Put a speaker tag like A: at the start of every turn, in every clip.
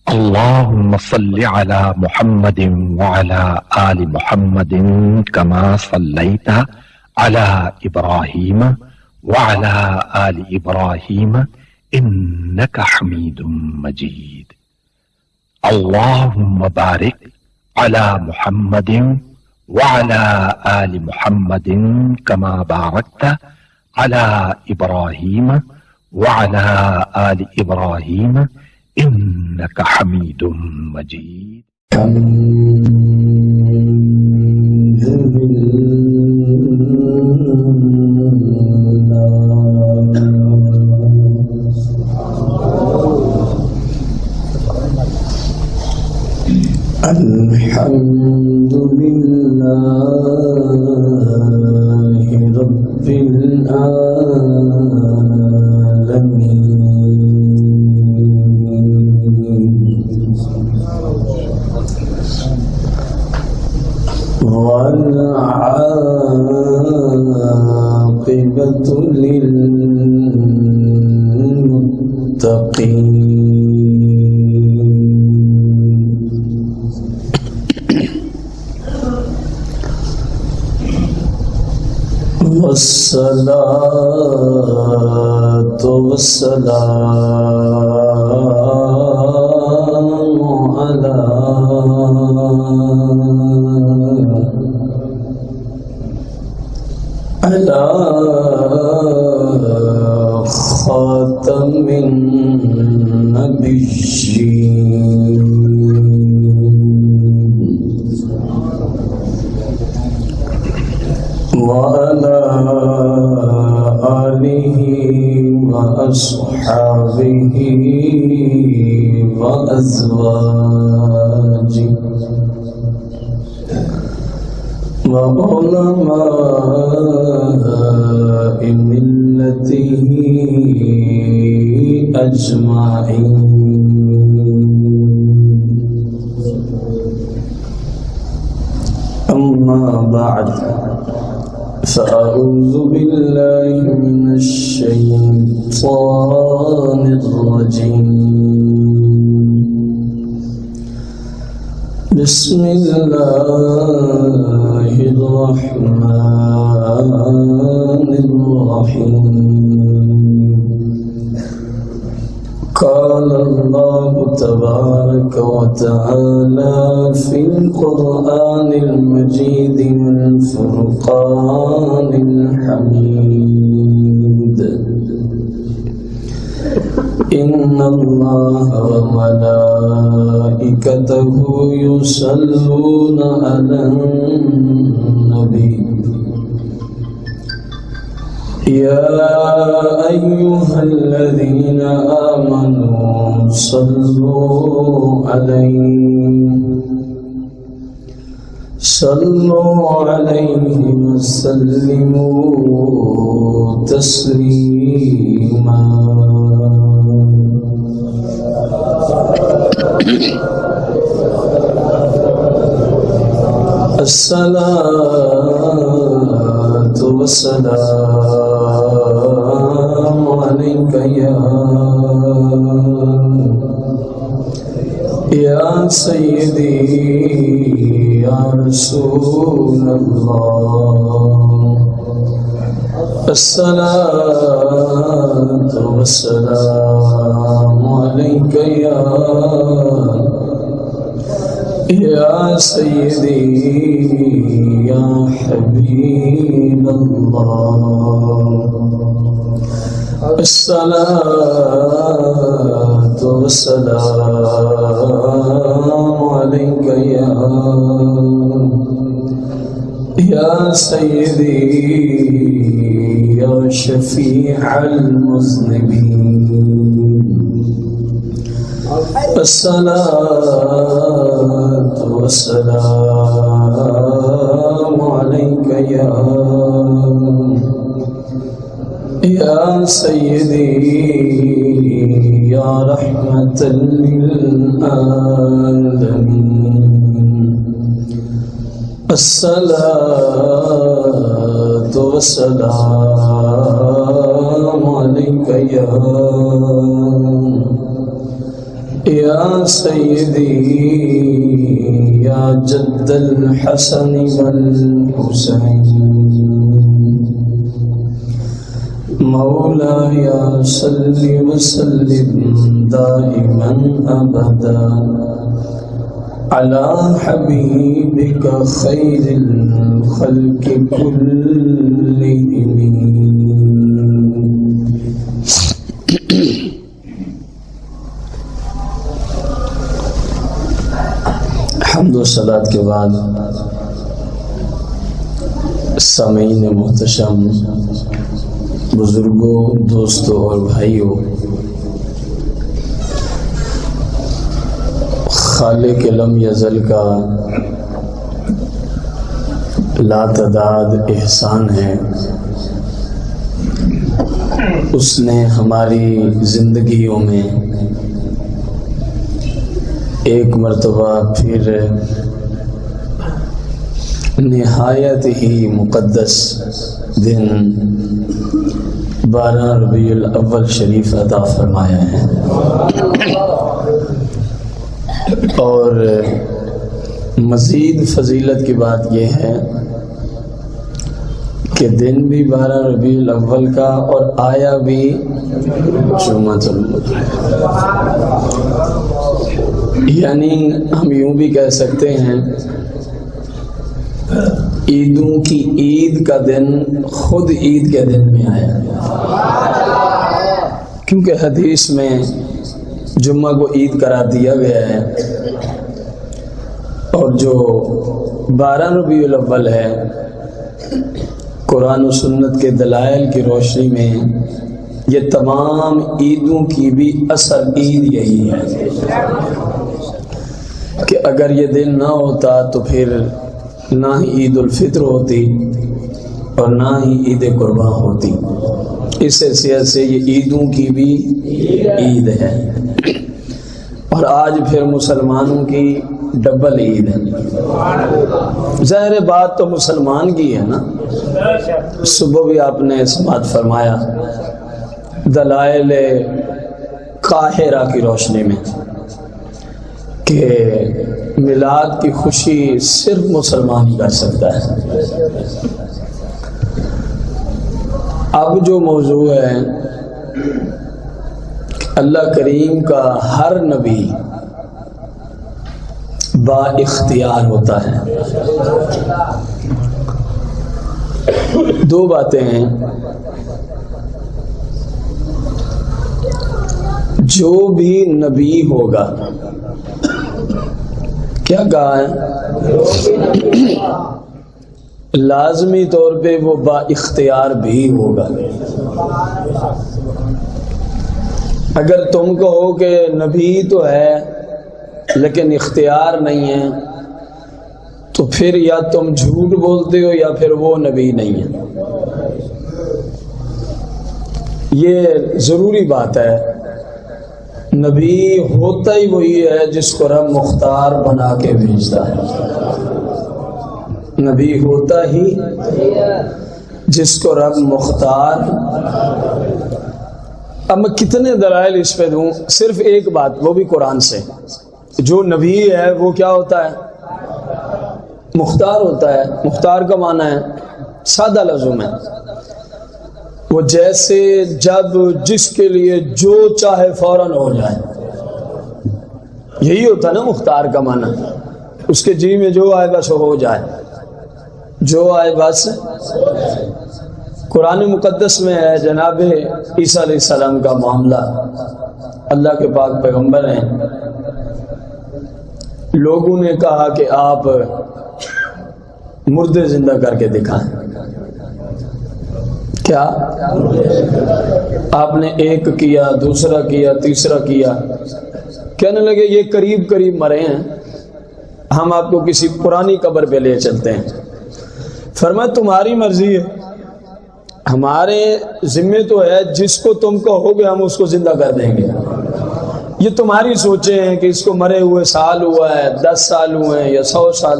A: اللهم صل على محمد وعلى آل محمد كما صليت على إبراهيم وعلى آل إبراهيم إنك حميد مجيد. اللهم بارك على محمد وعلى آل محمد كما باركت على إبراهيم وعلى آل إبراهيم إنك حميد مجيد.
B: الحمد لله رب العالمين والعاقبة للمتقين والصلاة والسلام على خاتم النبيين وعلى آله وأصحابه وأزواجه وعلماء ملته أجمعين. أما بعد، فأعوذ بالله من الشيطان الرجيم. بسم الله الرحمن الرحيم. قال الله تبارك وتعالى في القرآن المجيد والفرقان الحميد: إن الله وملائكته يصلون على النبي يا أيها الذين آمنوا صلوا عليه وسلموا تسليما. الصلاة والسلام عليك يا سيدي يا رسول الله. الصلاة والسلام عليك يا سيدي يا حبيب الله. الصلاة والسلام عليك يا سيدي يا شفيع المذنبين. الصلاة والسلام عليك يا سيدي يا رحمة للعالمين. الصلاة والسلام عليك یا سیدی یا جد الحسن والحسین مولاي صل وسلم دائما أبدا على حبيبك خير الخلق كلهم. حمد و صلات کے بعد سامعین محتشم، بزرگوں، دوستوں اور بھائیوں، خالق لم یزل کا لا تعداد احسان ہے، اس نے ہماری زندگیوں میں ایک مرتبہ پھر نہایت ہی مقدس دن 12 ربیع الاول شریف عطا فرمایا ہے، اور مزید فضیلت کی بات یہ ہے کہ دن بھی 12 ربیع الاول کا اور آیا بھی جمعۃ الوداع، یعنی ہم یوں بھی کہہ سکتے ہیں عیدوں کی عید کا دن خود عید کے دن میں آیا، کیونکہ حدیث میں جمعہ کو عید قرار دیا گیا ہے، اور جو 12 ربیع الاول ہے قرآن و سنت کے دلائل کی روشنی میں یہ تمام عیدوں کی بھی اصل عید یہی ہے کہ اگر یہ دن نہ ہوتا تو پھر نہ ہی عید الفطر ہوتی اور نہ ہی عید قربان ہوتی، اس حیثیت سے یہ عیدوں کی بھی عید ہے، اور آج پھر مسلمانوں کی ڈبل عید ہے۔ ظاہر بات تو مسلمان کی ہے نا، صبح بھی آپ نے سماعت فرمایا دلائل قاہرہ کی روشنی میں کہ میلاد کی خوشی صرف مسلمان ہی کر سکتا ہے۔ اب جو موضوع ہے، اللہ کریم کا ہر نبی با اختیار ہوتا ہے۔ دو باتیں ہیں، جو بھی نبی ہوگا، کیا کہا ہے؟ لازمی طور پہ وہ با اختیار بھی ہوگا۔ اگر تم کہو کہ نبی تو ہے لیکن اختیار نہیں ہے، تو پھر یا تم جھوٹ بولتے ہو یا پھر وہ نبی نہیں ہے۔ یہ ضروری بات ہے، نبی ہوتا ہی وہی ہے جس کو رب مختار بنا کے بھیجتا ہے، نبی ہوتا ہی جس کو رب مختار۔ اب میں کتنے دلائل اس پہ دوں، صرف ایک بات، وہ بھی قرآن سے، جو نبی ہے وہ کیا ہوتا ہے؟ مختار ہوتا ہے۔ مختار کا معنی ہے، سادہ لفظوں میں، وہ جیسے جب جس کے لیے جو چاہے فوراً ہو جائے، یہی ہوتا ہے نا مختار کا معنی، اس کے جی میں جو آئے بس ہو جائے، جو آئے بس۔ قرآن مقدس میں ہے جناب عیسیٰ علیہ السلام کا معاملہ، اللہ کے پاک پیغمبر ہیں، لوگوں نے کہا کہ آپ مردے زندہ کر کے دکھائیں، کیا آپ نے ایک کیا، دوسرا کیا، تیسرا کیا، کہنے لگے یہ قریب قریب مرے ہیں، ہم آپ کو کسی پرانی قبر پہ لے چلتے ہیں۔ فرمایا تمہاری مرضی ہے، ہمارے ذمے تو ہے جس کو تم کہو گے ہم اس کو زندہ کر دیں گے، یہ تمہاری سوچیں ہیں کہ اس کو مرے ہوئے سال ہوا ہے، 10 سال ہوئے ہیں یا 100 سال،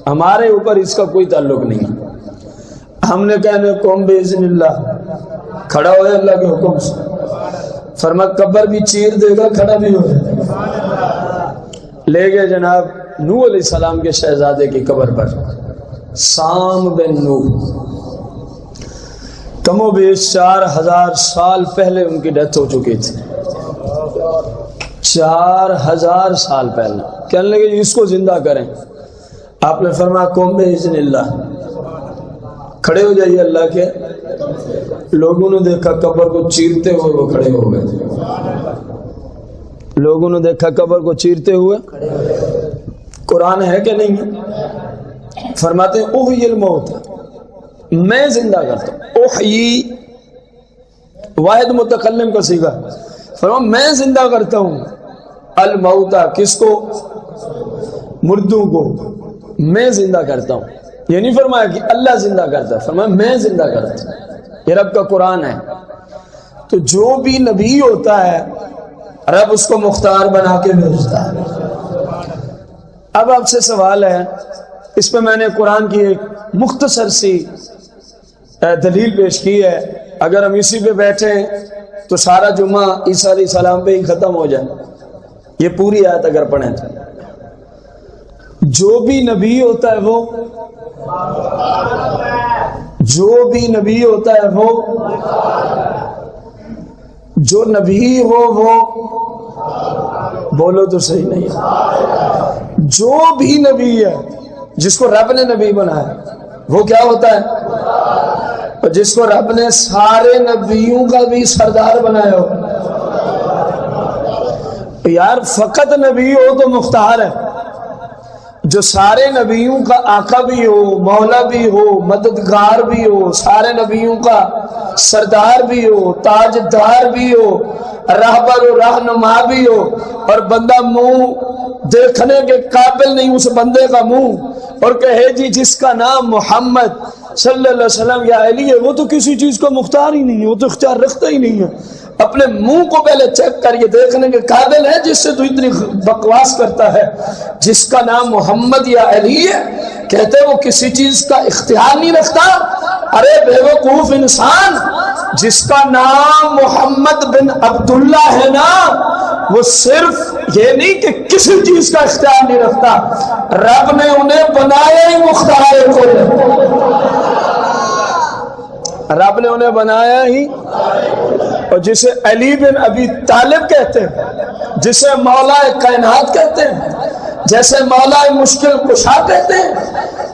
B: ہمارے اوپر اس کا کوئی تعلق نہیں۔ ہم نے کہنے قوم باذن اللہ، کھڑا ہوئے اللہ کے حکم سے، فرمایا قبر بھی چیر دے گا، کھڑا بھی ہو جائے گا۔ لے گئے جناب نوح علیہ السلام کے شہزادے کی قبر پر، سام بن نوح، کم و بیش 4000 سال پہلے ان کی ڈیتھ ہو چکی تھی، 4000 سال پہلے۔ کہنے لگے اس کو زندہ کریں، آپ نے فرمایا قوم بِإِذْنِ اللہ، کھڑے ہو جائیے اللہ کے۔ لوگوں نے دیکھا قبر کو چیرتے ہوئے وہ کھڑے ہو گئے، لوگوں نے دیکھا قبر کو چیرتے ہوئے۔ قرآن ہے کہ نہیں ہے؟ فرماتے ہیں احیی الموت، میں زندہ کرتا ہوں۔ احیی واحد متکلم کا صیغہ، فرمایا میں زندہ کرتا ہوں الموت، کس کو؟ مردوں کو میں زندہ کرتا ہوں۔ یہ نہیں فرمایا کہ اللہ زندہ کرتا ہے، فرمایا میں زندہ کرتا ہوں۔ یہ رب کا قرآن ہے۔ تو جو بھی نبی ہوتا ہے رب اس کو مختار بنا کے بھیجتا ہے۔ اب آپ سے سوال ہے، اس پہ میں نے قرآن کی ایک مختصر سی دلیل پیش کی ہے، اگر ہم اسی پہ بیٹھیں تو سارا جمعہ عیسیٰ علیہ السلام پہ ہی ختم ہو جائے۔ یہ پوری آیت اگر پڑھیں تو جو بھی نبی ہوتا ہے وہ، جو بھی نبی ہوتا ہے وہ، جو نبی ہو وہ، بولو تو صحیح نہیں ہے، جو بھی نبی ہے جس کو رب نے نبی بنایا وہ کیا ہوتا ہے؟ اور جس کو رب نے سارے نبیوں کا بھی سردار بنایا ہو۔ یار فقط نبی ہو تو مختار ہے، جو سارے نبیوں کا آقا بھی ہو، مولا بھی ہو، مددگار بھی ہو، سارے نبیوں کا سردار بھی ہو، تاجدار بھی ہو، رہبر و رہنما بھی ہو، اور بندہ منہ دیکھنے کے قابل نہیں اس بندے کا منہ، اور کہے جی جس کا نام محمد صلی اللہ علیہ وسلم یا علی ہے وہ تو کسی چیز کو مختار ہی نہیں ہے، وہ تو اختیار رکھتا ہی نہیں ہے۔ اپنے منہ کو پہلے چیک کر یہ دیکھنے کے قابل ہے جس سے تو اتنی بکواس کرتا ہے۔ جس کا نام محمد یا علی ہے کہتے وہ کسی چیز کا اختیار نہیں رکھتا؟ ارے بے وقوف انسان، جس کا نام محمد بن عبداللہ ہے نا، وہ صرف یہ نہیں کہ کسی چیز کا اختیار نہیں رکھتا، رب نے انہیں بنایا ہی مختار کو، رب نے انہیں بنایا ہی۔ اور جسے علی بن ابی طالب کہتے ہیں، جسے مولا کائنات کہتے ہیں، جیسے مولا مشکل کشا کہتے ہیں،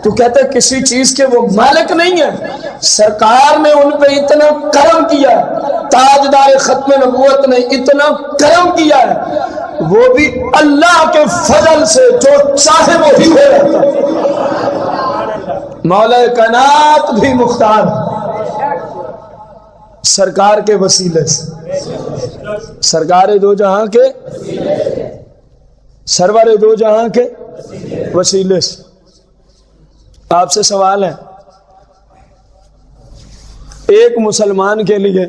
B: تو کہتے ہیں کسی چیز کے وہ مالک نہیں ہے۔ سرکار نے ان پہ اتنا کرم کیا، تاجدار ختم نبوت نے اتنا کرم کیا ہے، وہ بھی اللہ کے فضل سے جو چاہے وہی ہو جاتا ہے۔ مولا کائنات بھی مختار سرکار کے وسیلے سے، سرکار دو جہاں کے، سرور دو جہاں کے وسیلے سے۔ آپ سے سوال ہے، ایک مسلمان کے لیے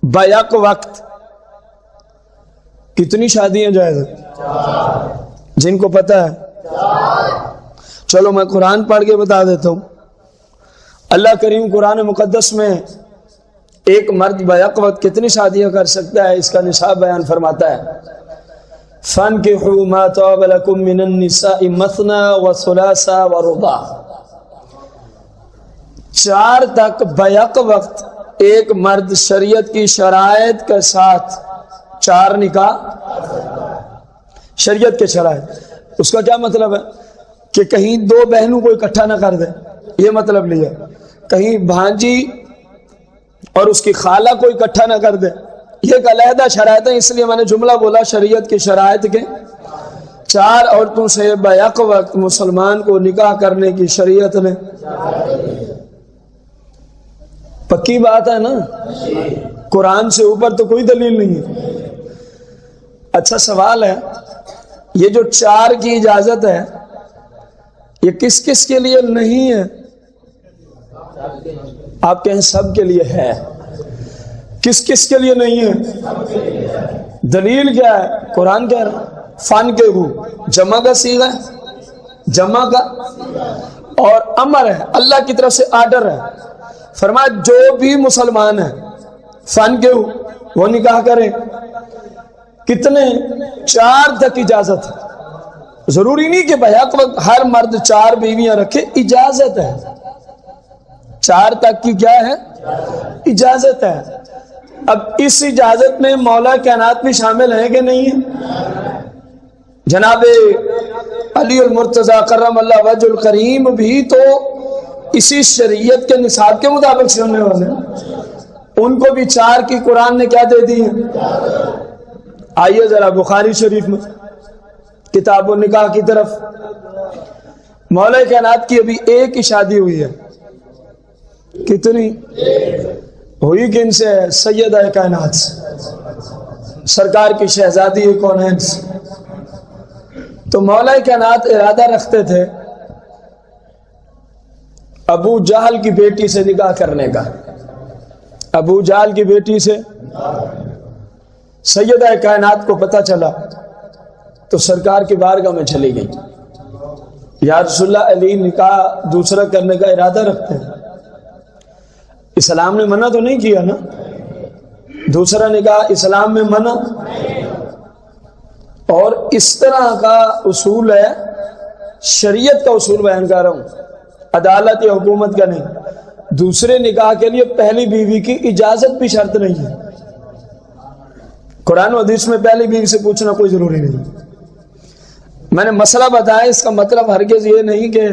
B: بیک وقت کتنی شادیاں جائز ہیں؟ جن کو پتہ ہے چلو میں قرآن پڑھ کے بتا دیتا ہوں۔ اللہ کریم قرآن مقدس میں ایک مرد بیک وقت کتنی شادیاں کر سکتا ہے اس کا نصاب بیان فرماتا ہے۔ فَانْكِحُوا مَا طَابَ لَكُم مِّنَ النِّسَاءِ مَثْنَىٰ وَثُلَاثَ وَرُبَاعَ، 4 تک بیک وقت ایک مرد شریعت کی شرائط کے ساتھ 4 نکاح، شریعت کے شرائط۔ اس کا کیا مطلب ہے کہ کہیں 2 بہنوں کو اکٹھا نہ کر دے، یہ مطلب لیا۔ کہیں بھانجی اور اس کی خالہ کو اکٹھا نہ کر دے، یہ ایک علیحدہ شرائط ہے، اس لیے میں نے جملہ بولا شریعت کی شرائط کے 4 عورتوں سے بیک وقت مسلمان کو نکاح کرنے کی شریعت نے۔ پکی بات ہے نا، قرآن سے اوپر تو کوئی دلیل نہیں ہے۔ اچھا سوال ہے، یہ جو 4 کی اجازت ہے یہ کس کس کے لیے نہیں ہے؟ آپ کہیں سب کے لیے ہے۔ کس کس کے لیے نہیں ہے؟ دلیل کیا ہے؟ قرآن کہہ رہا ہے فن کے ہو، جمع کا صیغہ ہے، جمع کا، اور امر ہے، اللہ کی طرف سے آرڈر ہے۔ فرمایا جو بھی مسلمان ہے فن کے ہو وہ نکاح کرے۔ کتنے؟ 4 تک اجازت ہے۔ ضروری نہیں کہ بیک وقت ہر مرد 4 بیویاں رکھے، اجازت ہے، 4 تک کی کیا ہے؟ اجازت ہے۔ اب اس اجازت میں مولا کائنات بھی شامل ہیں کہ نہیں ہے؟ جناب علی المرتضی کرم اللہ وجہ الکریم بھی تو اسی شریعت کے نصاب کے مطابق سے ہونے والے ہیں، ان کو بھی 4 کی قرآن نے کیا دے دی ہے؟ آئیے ذرا بخاری شریف میں کتاب و نکاح کی طرف، مولا کائنات کی ابھی ایک ہی شادی ہوئی ہے، کتنی ہوئی؟ کن سے؟ سیدہ کائنات سے، سرکار کی شہزادی کونین سے۔ تو مولا کائنات ارادہ رکھتے تھے ابو جہل کی بیٹی سے نکاح کرنے کا، ابو جہل کی بیٹی سے۔ سیدہ کائنات کو پتہ چلا تو سرکار کی بارگاہ میں چلی گئی، یا رسول اللہ علی نکاح دوسرا کرنے کا ارادہ رکھتے ہیں، اسلام نے منع تو نہیں کیا نا؟ دوسرا نکاح اسلام میں منع، اور اس طرح کا اصول ہے، شریعت کا اصول بیان کر رہا ہوں، عدالت یا حکومت کا نہیں۔ دوسرے نکاح کے لیے پہلی بیوی کی اجازت بھی شرط نہیں ہے، قرآن و حدیث میں پہلی بیوی سے پوچھنا کوئی ضروری نہیں۔ میں نے مسئلہ بتایا، اس کا مطلب ہرگز یہ نہیں کہ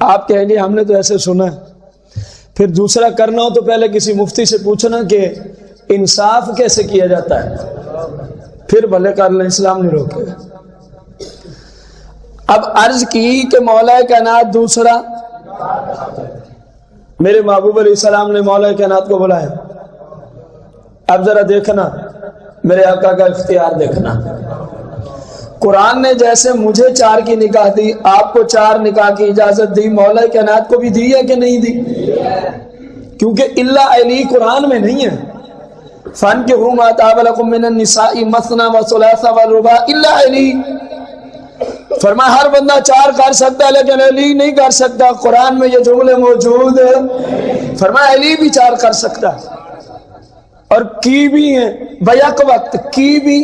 B: آپ کہیں گے ہم نے تو ایسے سنا ہے، پھر دوسرا کرنا ہو تو پہلے کسی مفتی سے پوچھنا کہ انصاف کیسے کیا جاتا ہے، پھر بھلے کر لیں، اسلام نہیں روکے گا۔ اب عرض کی کہ مولا کائنات دوسرا، میرے محبوب علیہ السلام نے مولا کائنات کو بلایا، اب ذرا دیکھنا میرے آقا کا اختیار دیکھنا، قرآن نے جیسے مجھے 4 کی نکاح دی، آپ کو 4 نکاح کی اجازت دی، مولا کائنات کو بھی دی ہے کہ نہیں دی؟ کیونکہ الا علی قرآن میں نہیں ہے، فَانكِحُوا مَا طَابَ لَكُم مِّنَ النِّسَاءِ مَثْنَىٰ وَثُلَاثَ وَالرُّبَاعَ إِلَّا علی، فرمایا ہر بندہ 4 کر سکتا ہے لیکن علی نہیں کر سکتا، قرآن میں یہ جملے موجود ہیں، فرمایا علی بھی 4 کر سکتا ہے، اور کی بھی ہیں بیک وقت، کی بھی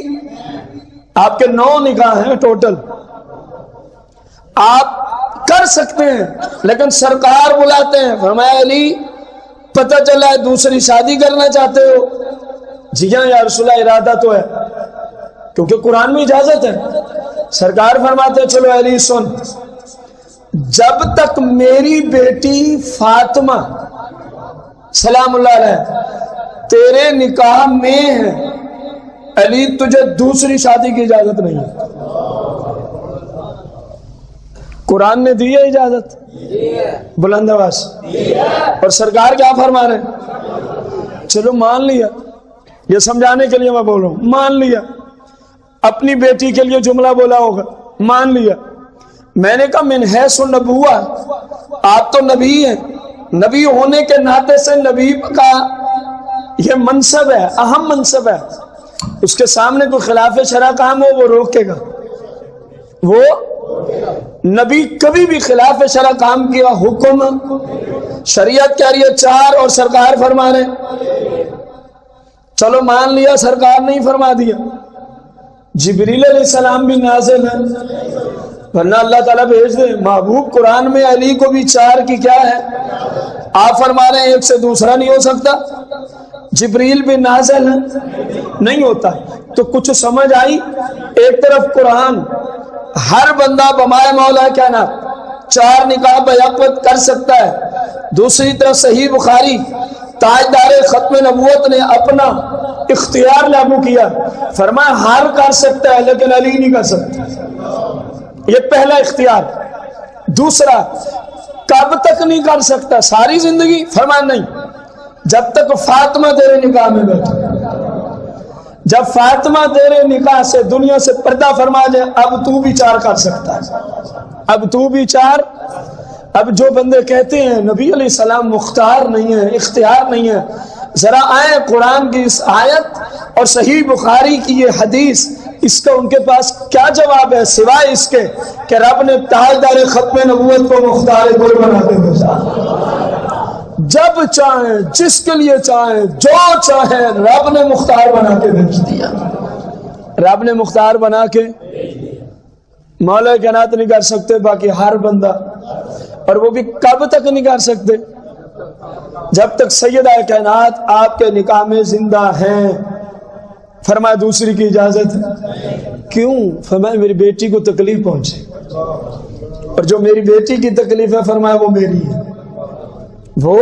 B: آپ کے 9 نکاح ہیں ٹوٹل، آپ کر سکتے ہیں، لیکن سرکار بلاتے ہیں، فرمایا علی پتہ چلا ہے دوسری شادی کرنا چاہتے ہو؟ جی ہاں یا رسول اللہ ارادہ تو ہے، کیونکہ قرآن میں اجازت ہے۔ سرکار فرماتے ہیں چلو علی سن، جب تک میری بیٹی فاطمہ سلام اللہ علیہ تیرے نکاح میں ہے، علی تجھے دوسری شادی کی اجازت نہیں ہے۔ قرآن نے دی ہے اجازت، بلند آواز، اور سرکار کیا فرما رہے ہیں؟ چلو مان لیا، یہ سمجھانے کے لیے میں بول رہا ہوں، مان لیا، اپنی بیٹی کے لیے جملہ بولا ہوگا، مان لیا۔ میں نے کہا من حیث النبوہ، آپ تو نبی ہیں، نبی ہونے کے ناطے سے نبی کا یہ منصب ہے، اہم منصب ہے، اس کے سامنے کوئی خلاف شرع کام ہو وہ روکے گا، وہ نبی کبھی بھی خلاف شرع کام کیا حکم، شریعت کہہ رہی ہے 4 اور سرکار فرما رہے، چلو مان لیا، سرکار نہیں فرما دیا، جبریل علیہ السلام بھی نازل ہے، ورنہ اللہ تعالیٰ بھیج دے، محبوب قرآن میں علی کو بھی 4 کی کیا ہے، آپ فرما رہے ہیں 1 سے دوسرا نہیں ہو سکتا، جبریل بھی نازل ہے، نہیں ہوتا، تو کچھ سمجھ آئی؟ ایک طرف قرآن ہر بندہ بمائے مولا کائنات 4 نکاح بیک وقت کر سکتا ہے، دوسری طرف صحیح بخاری تاجدار ختم نبوت نے اپنا اختیار لاگو کیا، فرمایا ہر کر سکتا ہے لیکن علی نہیں کر سکتا، یہ پہلا اختیار۔ دوسرا کب تک نہیں کر سکتا؟ ساری زندگی؟ فرمایا نہیں، جب تک فاطمہ تیرے نکاح میں بیٹھے، جب فاطمہ تیرے نکاح سے دنیا سے پردہ فرما جائے اب تو بھی 4 کر سکتا ہے، اب تو بھی 4۔ اب جو بندے کہتے ہیں نبی علیہ السلام مختار نہیں ہے، اختیار نہیں ہے، ذرا آئیں قرآن کی اس آیت اور صحیح بخاری کی یہ حدیث، اس کا ان کے پاس کیا جواب ہے سوائے اس کے کہ رب نے تاجدار ختم نبوت کو مختار کل بنا کے بھیجا، جب چاہیں جس کے لیے چاہیں جو چاہیں رب نے مختار بنا کے بھیج دیا، رب نے مختار بنا کے۔ مولا کائنات نہیں کر سکتے، باقی ہر بندہ، اور وہ بھی کب تک نہیں کر سکتے؟ جب تک سیدہ کائنات آپ کے نکاح میں زندہ ہیں۔ فرمایا دوسری کی اجازت کیوں؟ فرمایا میری بیٹی کو تکلیف پہنچے، اور جو میری بیٹی کی تکلیف ہے فرمایا وہ میری ہے۔ وہ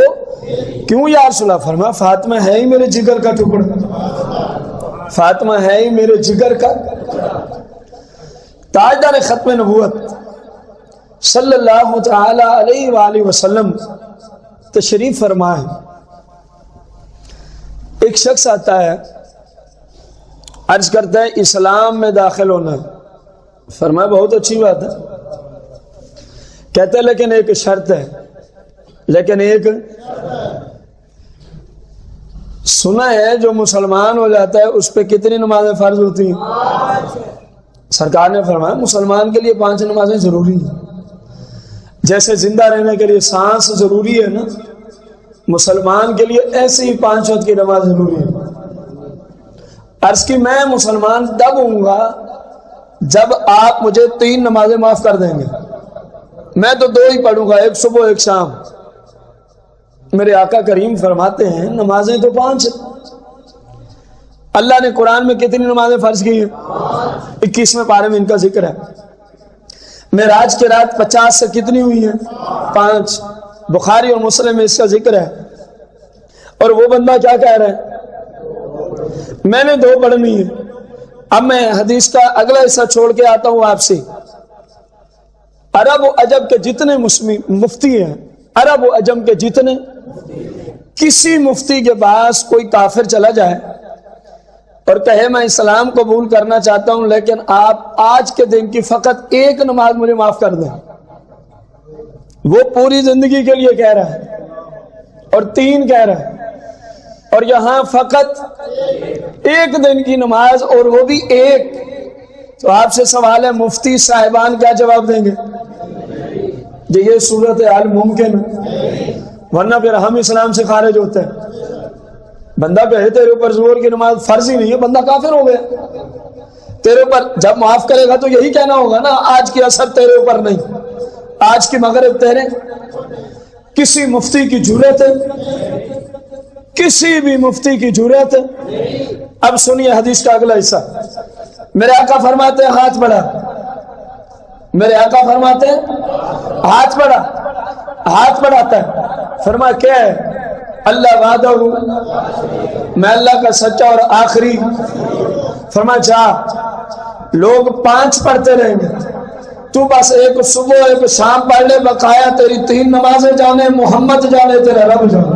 B: کیوں یا رسول اللہ؟ فرمایا فاطمہ ہے ہی میرے جگر کا ٹکڑا، فاطمہ ہے ہی میرے جگر کا۔ تاجدار ختم نبوت صلی اللہ تعالی علیہ وآلہ وسلم تشریف فرمائے، ایک شخص آتا ہے، عرض کرتا ہے اسلام میں داخل ہونا ہے۔ فرمایا بہت اچھی بات ہے۔ کہتا ہے لیکن ایک شرط ہے، لیکن ایک سنا ہے جو مسلمان ہو جاتا ہے اس پہ کتنی نمازیں فرض ہوتی ہیں؟ سرکار نے فرمایا مسلمان کے لیے 5 نمازیں ضروری ہیں، جیسے زندہ رہنے کے لیے سانس ضروری ہے نا، مسلمان کے لیے ایسے ہی 5 وقت کی نماز ضروری ہے۔ عرض کی میں مسلمان تب ہوں گا جب آپ مجھے 3 نمازیں معاف کر دیں گے، میں تو 2 ہی پڑھوں گا، ایک صبح ایک شام۔ میرے آقا کریم فرماتے ہیں نمازیں تو 5 اللہ نے قرآن میں کتنی نمازیں فرض کی ہیں؟ 21ویں پارے میں ان کا ذکر ہے۔ معراج کی رات 50 سے کتنی ہوئی ہیں؟ 5۔ بخاری اور مسلم میں اس کا ذکر ہے۔ اور وہ بندہ کیا کہہ رہا ہے میں نے 2 پڑھنی ہے۔ اب میں حدیث کا اگلا حصہ چھوڑ کے آتا ہوں آپ سے۔ عرب و عجم کے جتنے مفتی ہیں، عرب و عجم کے جتنے، کسی مفتی کے پاس کوئی کافر چلا جائے اور کہے میں اسلام قبول کرنا چاہتا ہوں لیکن آپ آج کے دن کی فقط 1 نماز مجھے معاف کر دیں، وہ پوری زندگی کے لیے کہہ رہا ہے اور 3 کہہ رہا ہے، اور یہاں فقط 1 دن کی نماز اور وہ بھی 1۔ تو آپ سے سوال ہے مفتی صاحبان کیا جواب دیں گے؟ یہ صورتحال ممکن ہے، ورنہ پھر ہم اسلام سے خارج ہوتے ہیں۔ بندہ کہے تیرے اوپر ظہر کی نماز فرض ہی نہیں ہے، بندہ کافر ہو گیا۔ تیرے اوپر جب معاف کرے گا تو یہی کہنا ہوگا نا آج کی عصر تیرے اوپر نہیں، آج کی مغرب تیرے۔ کسی مفتی کی جرأت ہے، کسی بھی مفتی کی جرأت ہے۔ اب سنیے حدیث کا اگلا حصہ۔ میرے آقا فرماتے ہیں ہاتھ بڑھا، میرے آقا فرماتے ہیں ہاتھ بڑھا، ہاتھ بڑھاتا ہے۔ فرمایا کیا ہے؟ اللہ وعدہ، میں اللہ کا سچا اور آخری۔ فرمایا جا، لوگ 5 پڑھتے رہیں گے، تو بس 1 صبح 1 شام پڑھ لے، بقایا تیری 3 نمازیں جانے، محمد جانے، تیرا رب جانے۔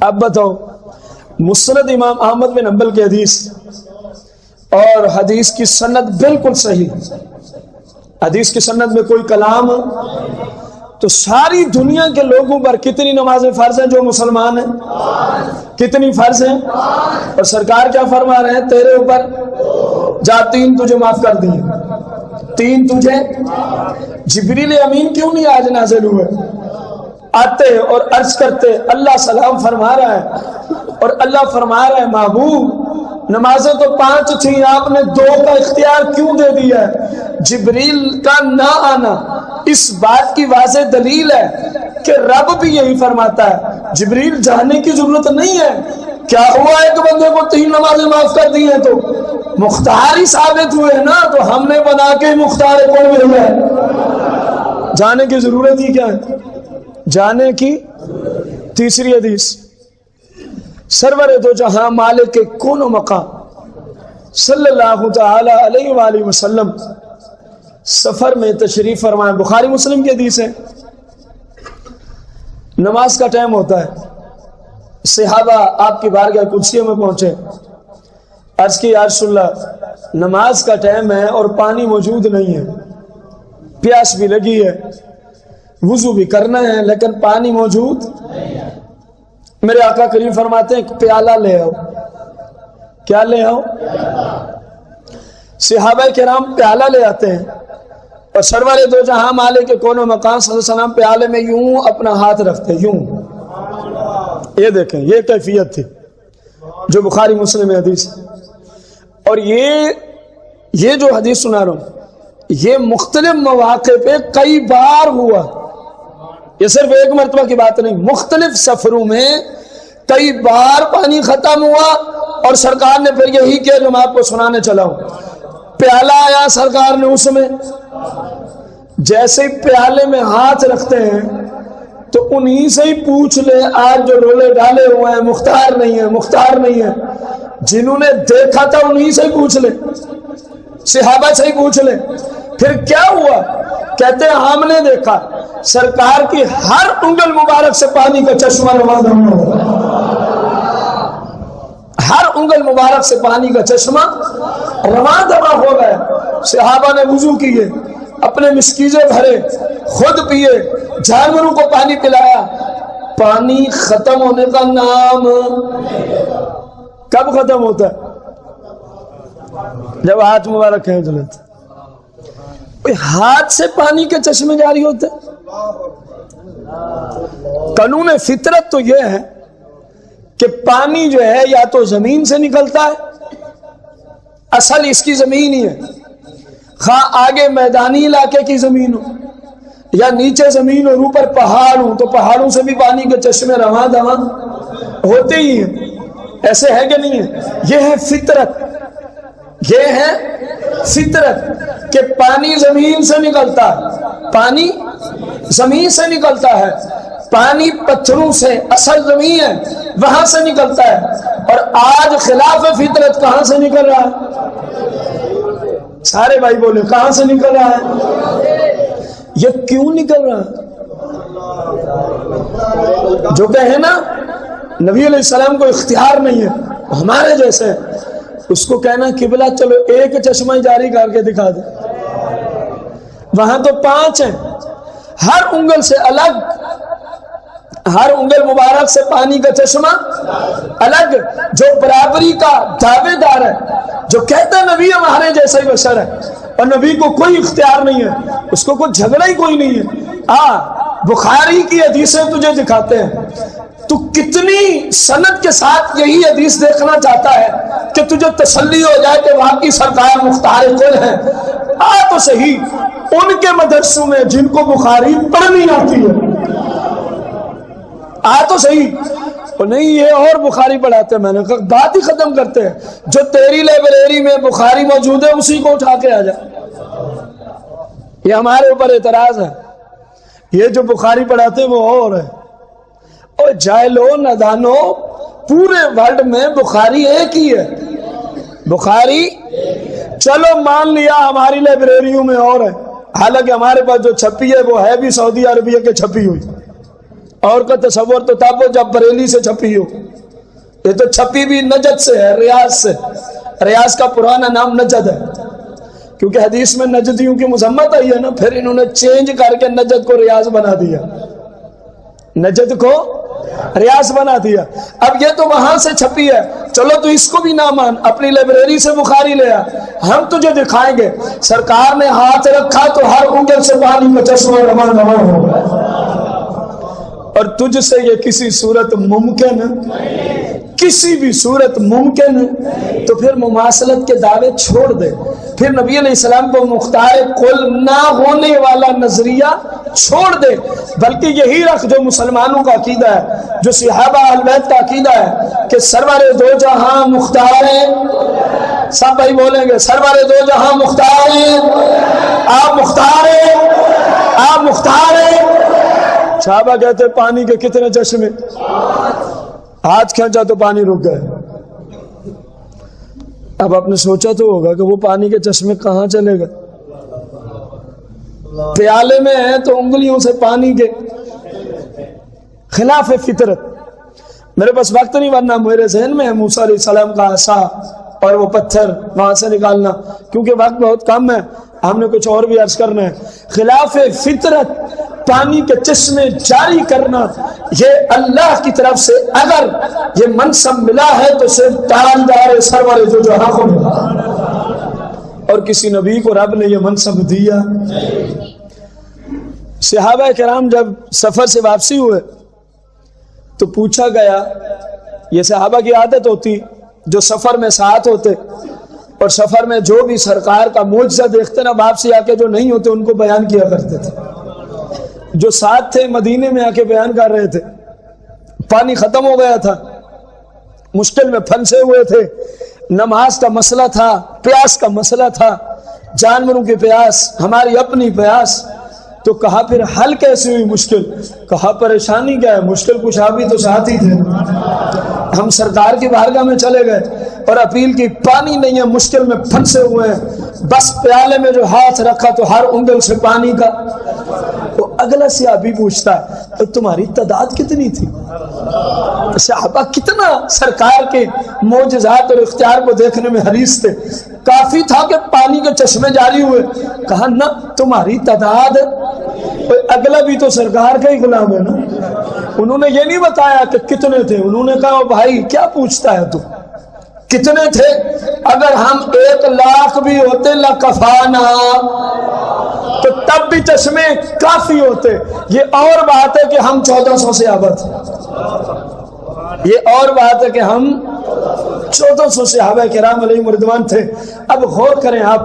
B: اب بتاؤ مسند امام احمد بن حنبل کی حدیث، اور حدیث کی سند بالکل صحیح، حدیث کی سند میں کوئی کلام، تو ساری دنیا کے لوگوں پر کتنی نمازیں فرض ہیں جو مسلمان ہیں؟ کتنی فرض ہیں؟ اور سرکار کیا فرما رہے ہیں؟ تیرے اوپر جا 3 تجھے معاف کر دیے، 3 تجھے۔ جبریل امین کیوں نہیں آج نازل ہوئے؟ آتے اور عرض کرتے اللہ سلام فرما رہا ہے، اور اللہ فرما رہا ہے محبوب نمازیں تو 5 تھیں، آپ نے 2 کا اختیار کیوں دے دیا ہے؟ جبریل کا نہ آنا اس بات کی واضح دلیل ہے کہ رب بھی یہی فرماتا ہے جبریل جانے کی ضرورت نہیں ہے۔ کیا ہوا ایک بندے کو 3 نمازیں معاف کر دی ہیں تو مختار ہی ثابت ہوئے نا، تو ہم نے بنا کے مختار کون مل ہے؟ جانے کی ضرورت ہی کیا ہے؟ جانے کی۔ تیسری حدیث، سرور دو جہاں مالک کون و مقام صلی اللہ تعالی علیہ وآلہ وسلم سفر میں تشریف فرمائے، بخاری مسلم کی حدیث ہے۔ نماز کا ٹائم ہوتا ہے، صحابہ آپ کی بارگاہ قدسیہ میں پہنچے، عرض کی یا رسول اللہ نماز کا ٹائم ہے اور پانی موجود نہیں ہے، پیاس بھی لگی ہے، وضو بھی کرنا ہے لیکن پانی موجود۔ میرے آقا کریم فرماتے ہیں پیالہ لے آؤ۔ کیا لے آؤ؟ صحابہ کرام پیالہ لے آتے ہیں، اور سرور دو جہاں مالک کون و مقام صلی اللہ علیہ وسلم پیالے میں یوں اپنا ہاتھ رکھتے، یوں۔ یہ دیکھیں یہ کیفیت تھی جو بخاری مسلم حدیث ہے، اور یہ یہ جو حدیث سنا رہا ہوں یہ مختلف مواقع پہ کئی بار ہوا، یہ صرف ایک مرتبہ کی بات نہیں، مختلف سفروں میں کئی بار پانی ختم ہوا اور سرکار نے پھر یہی کیا جو میں آپ کو سنانے چلا ہوں۔ پیالہ آیا سرکار نے، اس میں جیسے ہی پیالے میں ہاتھ رکھتے ہیں تو انہی سے ہی پوچھ لے، آج جو رولے ڈالے ہوئے ہیں مختار نہیں ہے، مختار نہیں ہے، جنہوں نے دیکھا تھا انہی سے ہی پوچھ لے، صحابہ سے ہی پوچھ لے۔ پھر کیا ہوا؟ کہتے ہیں ہم نے دیکھا سرکار کی ہر انگل مبارک سے پانی کا چشمہ رواں دواں ہو گیا، ہر انگل مبارک سے پانی کا چشمہ رواں دواں ہو گیا۔ صحابہ نے وضو کیے، اپنے مسکیزے بھرے، خود پیے، جانوروں کو پانی پلایا۔ پانی ختم ہونے کا نام کب ختم ہوتا ہے؟ جب ہاتھ مبارک کھینچ لیتے۔ ہاتھ سے پانی کے چشمے جاری ہوتے۔ قانون فطرت تو یہ ہے کہ پانی جو ہے یا تو زمین سے نکلتا ہے، اصل اس کی زمین ہی ہے، خواہ آگے میدانی علاقے کی زمین ہو یا نیچے زمین اور اوپر پہاڑ ہو، تو پہاڑوں سے بھی پانی کے چشمے رواں دواں ہوتے ہی ہیں۔ ایسے ہے کہ نہیں ہے؟ یہ ہے فطرت، یہ ہے فطرت کہ پانی زمین سے نکلتا ہے، پانی زمین سے نکلتا ہے، پانی پتھروں سے، اصل زمین ہے وہاں سے نکلتا ہے۔ اور آج خلاف فطرت کہاں سے نکل رہا ہے؟ سارے بھائی بولے کہاں سے نکل رہا ہے؟ یہ کیوں نکل رہا ہے؟ جو کہے نا نبی علیہ السلام کو اختیار نہیں ہے، ہمارے جیسے، اس کو کہنا قبلہ چلو ایک چشمہ جاری کر کے دکھا دے، وہاں تو 5 ہیں، ہر انگل سے الگ، ہر انگل مبارک سے پانی کا چشمہ الگ، جو برابری کا دعوے دار ہے، جو کہتا ہے نبی ہمارے جیسا ہی بشر ہے اور نبی کو کوئی اختیار نہیں ہے، اس کو کوئی جھگڑا ہی کوئی نہیں ہے۔ بخاری کی حدیثیں تجھے دکھاتے ہیں، تو کتنی سند کے ساتھ یہی حدیث دیکھنا چاہتا ہے کہ تجھے تسلی ہو جائے کہ واقعی سرکار مختار کل ہے۔ تو صحیح ان کے مدرسوں میں جن کو بخاری پڑھنی آتی ہے، تو صحیح، اور نہیں یہ اور بخاری پڑھاتے ہیں۔ میں نے کہا بات ہی ختم کرتے ہیں، جو تیری لائبریری میں بخاری موجود ہے اسی کو اٹھا کے آ جا۔ یہ ہمارے اوپر اعتراض ہے، یہ جو بخاری پڑھاتے ہیں وہ اور ہے۔ اور جاہلو نادانو، پورے ورلڈ میں بخاری ایک ہی ہے، بخاری چلو مان لیا ہماری لائبریریوں میں اور ہے، حالانکہ ہمارے پاس جو چھپی ہے وہ ہے بھی سعودی عربیہ کے چھپی ہوئی، اور کا تصور تو تب جب بریلی سے چھپی ہو، یہ تو چھپی بھی نجد سے ہے، ریاض سے۔ ریاض کا پرانا نام نجد ہے، کیونکہ حدیث میں نجدیوں کی مذمت آئی ہے نا، پھر انہوں نے چینج کر کے نجد کو ریاض بنا دیا، نجد کو ریاض بنا دیا۔ اب یہ تو وہاں سے چھپی ہے، چلو تو اس کو بھی نہ مان، اپنی لائبریری سے بخاری لے آ، ہم تجھے دکھائیں گے سرکار نے ہاتھ رکھا تو ہر انگل سے پانی کا چشمہ رواں دواں ہو گیا۔ اور تجھ سے یہ کسی صورت ممکن ہے؟ کسی بھی صورت ممکن ہے؟ تو پھر مماثلت کے دعوے چھوڑ دے، پھر نبی علیہ السلام کو مختار کل نہ ہونے والا نظریہ چھوڑ دے، بلکہ یہی رکھ جو مسلمانوں کا عقیدہ ہے، جو صحابہ اہل بیت کا عقیدہ ہے کہ سرور دو جہاں مختار ہے۔ سب بھائی بولیں گے سرور دو جہاں مختار ہے، آپ مختار ہیں، آپ مختار ہیں۔ صحابہ کہتے پانی کے کتنے چشمے، ہاتھ کھینچا تو پانی رک گئے۔ اب آپ نے سوچا تو ہوگا کہ وہ پانی کے چشمے کہاں چلے گئے؟ پیالے میں ہیں تو انگلیوں سے پانی کے، خلاف فطرت۔ میرے پاس وقت نہیں، ورنہ میرے ذہن میں ہے موسیٰ علیہ السلام کا عصا اور وہ پتھر وہاں سے نکالنا، کیونکہ وقت بہت کم ہے، ہم نے کچھ اور بھی عرض کرنا ہے۔ خلاف فطرت پانی کے چشمے جاری کرنا، یہ اللہ کی طرف سے اگر یہ منصب ملا ہے تو صرف تاجدار سرور دو جہاں کو ملا، اور کسی نبی کو رب نے یہ منصب دیا۔ صحابہ کرام جب سفر سے واپسی ہوئے تو پوچھا گیا، یہ صحابہ کی عادت ہوتی جو سفر میں ساتھ ہوتے، اور سفر میں جو بھی سرکار کا معجزہ دیکھتے نا، واپسی آ کے جو نہیں ہوتے ان کو بیان کیا کرتے تھے. جو ساتھ تھے مدینے میں آ کے بیان کر رہے تھے. پانی ختم ہو گیا تھا، مشکل میں پھنسے ہوئے تھے، نماز کا مسئلہ تھا، پیاس کا مسئلہ تھا، جانوروں کی پیاس، ہماری اپنی پیاس. تو کہا پھر حل کیسے ہوئی مشکل؟ کہا پریشانی کیا ہے، مشکل کچھ آپ بھی تو ساتھ ہی تھے. ہم سرکار کی بارگاہ میں چلے گئے اور اپیل کی پانی نہیں ہے، مشکل میں پھنسے ہوئے ہیں، بس پیالے میں جو ہاتھ رکھا تو ہر انگل سے پانی کا. تو اگلا صحابی پوچھتا ہے تمہاری تعداد کتنی تھی؟ صحابہ کتنا سرکار کے معجزات اور اختیار کو دیکھنے میں حریص تھے. کافی تھا کہ پانی کے چشمے جاری ہوئے. کہا نہ تمہاری تعداد. اگلا بھی تو سرکار کا ہی غلام ہے نا. انہوں نے یہ نہیں بتایا کہ کتنے تھے، انہوں نے کہا بھائی کیا پوچھتا ہے تو کتنے تھے؟ اگر ہم 1,00,000 بھی ہوتے لکفانا تو تب بھی چشمے کافی ہوتے. یہ اور بات ہے کہ ہم 1400 سے آباد، یہ اور بات ہے کہ ہم 1400 صحابہ کرام علیہم رضوان تھے. اب غور کریں آپ،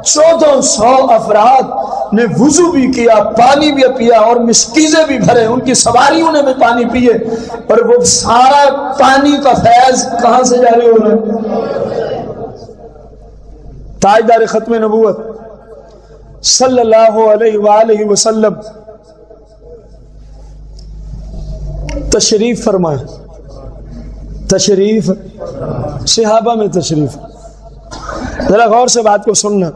B: 1400 افراد نے وضو بھی کیا، پانی بھی پیا اور مشکیزیں بھی بھرے، ان کی سواریوں نے بھی پانی پیے، اور وہ سارا پانی کا فیض کہاں سے جاری ہو رہا ہے؟ تاجدار ختم نبوت صلی اللہ علیہ وآلہ وسلم تشریف فرمائے. تشریف صحابہ میں تشریف. ذرا غور سے بات کو سننا.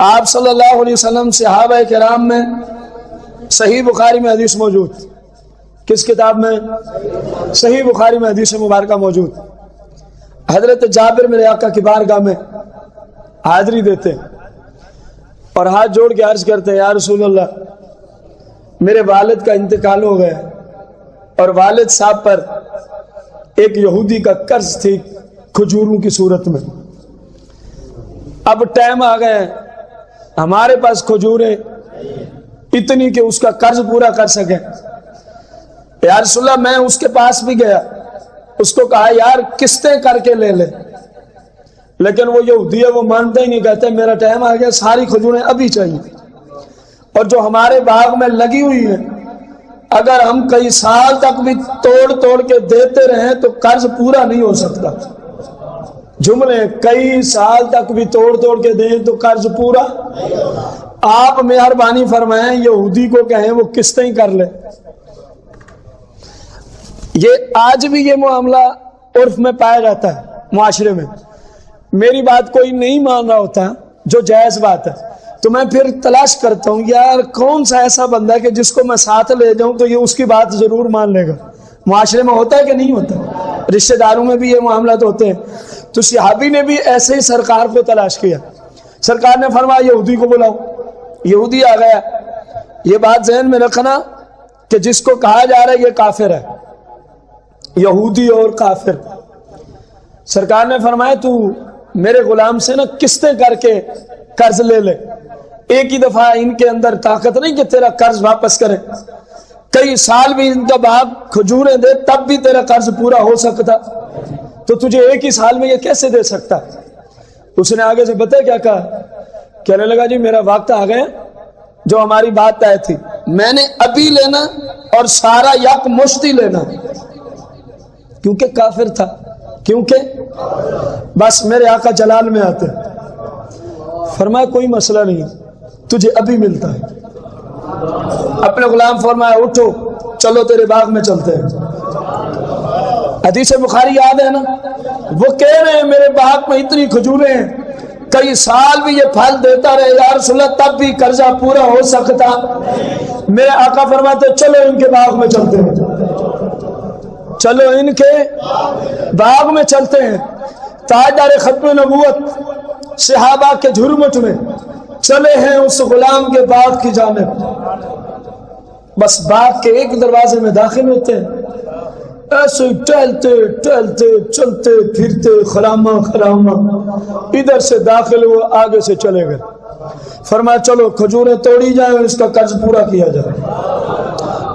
B: آپ صلی اللہ علیہ وسلم صحابہ کرام میں صحیح بخاری میں حدیث موجود. کس کتاب میں؟ صحیح بخاری میں حدیث مبارکہ موجود. حضرت جابر میرے آقا کی بارگاہ میں حاضری دیتے اور ہاتھ جوڑ کے عرض کرتے ہیں یا رسول اللہ میرے والد کا انتقال ہو گیا اور والد صاحب پر ایک یہودی کا قرض تھی کھجوروں کی صورت میں. اب ٹائم آ گئے، ہمارے پاس کھجوریں اتنی کہ اس کا قرض پورا کر سکیں. یا رسول اللہ میں اس کے پاس بھی گیا، اس کو کہا یار قسطیں کر کے لے لے، لیکن وہ یہودی ہے، وہ مانتا ہی نہیں، کہتے میرا ٹائم آ گیا، ساری کھجوریں ابھی چاہیے. اور جو ہمارے باغ میں لگی ہوئی ہیں اگر ہم کئی سال تک بھی توڑ توڑ کے دیتے رہیں تو قرض پورا نہیں ہو سکتا. جملے کئی سال تک بھی توڑ توڑ کے دیں تو قرض پورا. آپ مہربانی فرمائیں یہودی کو کہیں وہ قسطیں کر لے. یہ آج بھی یہ معاملہ عرف میں پایا جاتا ہے معاشرے میں. میری بات کوئی نہیں مان رہا ہوتا جو جائز بات ہے تو میں پھر تلاش کرتا ہوں یار کون سا ایسا بندہ ہے کہ جس کو میں ساتھ لے جاؤں تو یہ اس کی بات ضرور مان لے گا. معاشرے میں ہوتا ہے کہ نہیں ہوتا؟ رشتہ داروں میں بھی یہ معاملات ہوتے ہیں. تو صحابی نے بھی ایسے ہی سرکار کو تلاش کیا. سرکار نے فرمایا یہودی کو بلاؤ. یہودی آ گیا. یہ بات ذہن میں رکھنا کہ جس کو کہا جا رہا ہے یہ کافر ہے، یہودی اور کافر. سرکار نے فرمایا تو میرے غلام سے نا قسطیں کر کے قرض لے لے. ایک ہی دفعہ ان کے اندر طاقت نہیں کہ تیرا قرض واپس کرے. کئی سال بھی ان کا باغ کھجوریں دے تب بھی تیرا قرض پورا ہو سکتا، تو تجھے ایک ہی سال میں یہ کیسے دے سکتا؟ اس نے آگے سے بتا کیا کہا؟ کہنے لگا جی میرا وقت آ گیا، جو ہماری بات طے تھی میں نے ابھی لینا اور سارا یک مشتی لینا. کیونکہ کافر تھا، کیونکہ بس میرے آقا جلال میں آتے. فرمایا کوئی مسئلہ نہیں، تجھے ابھی ملتا ہے. اپنے غلام فرمایا اٹھو چلو تیرے باغ میں چلتے ہیں. حدیث بخاری یاد ہے نا؟ وہ کہہ رہے ہیں میرے باغ میں اتنی کھجوریں ہیں، کئی سال بھی یہ پھل دیتا رہے یا رسول اللہ تب بھی قرضہ پورا ہو سکتا. میرے آقا فرماتے چلو ان کے باغ میں چلتے ہیں، چلو ان کے باغ میں چلتے ہیں. تاجدار ختم نبوت صحابہ کے جھرمٹ میں چلے ہیں اس غلام کے باغ کی جانب. بس باغ کے ایک دروازے میں داخل ہوتے ہیں، ایسے ٹہلتے ٹہلتے چلتے پھرتے خرامہ خرامہ ادھر سے داخل ہوئے آگے سے چلے گئے. فرمایا چلو کھجوریں توڑی جائیں اور اس کا قرض پورا کیا جائے.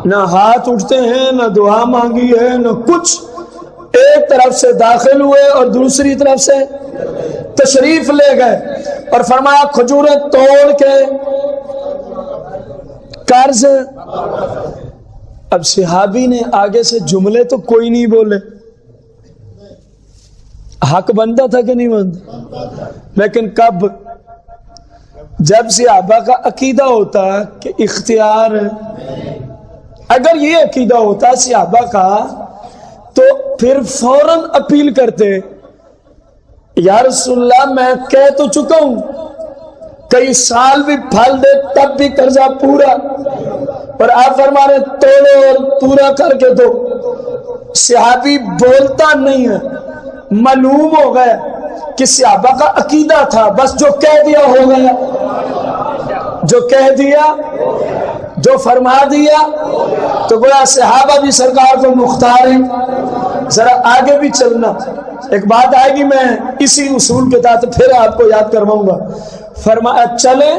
B: نہ ہاتھ اٹھتے ہیں، نہ دعا مانگی ہے، نہ کچھ. ایک طرف سے داخل ہوئے اور دوسری طرف سے تشریف لے گئے اور فرمایا کھجوریں توڑ کے قرض. اب صحابی نے آگے سے جملے تو کوئی نہیں بولے، حق بنتا تھا کہ نہیں بنتا؟ لیکن کب؟ جب صحابہ کا عقیدہ ہوتا کہ اختیار، اگر یہ عقیدہ ہوتا صحابہ کا تو پھر فوراً اپیل کرتے، یا رسول اللہ میں کہہ تو چکا ہوں کئی سال بھی پھل دے تب بھی قرضہ پورا، اور آپ فرما رہے توڑو اور پورا کر کے دو. صحابی بولتا نہیں ہے، معلوم ہو گیا کہ صحابہ کا عقیدہ تھا بس جو کہہ دیا ہو گیا، جو کہہ دیا، جو فرما دیا. تو گویا صحابہ بھی سرکار کو مختار ہیں. ذرا آگے بھی چلنا، ایک بات آئے گی میں اسی اصول کے تحت پھر آپ کو یاد کرواؤں گا. فرمایا چلے،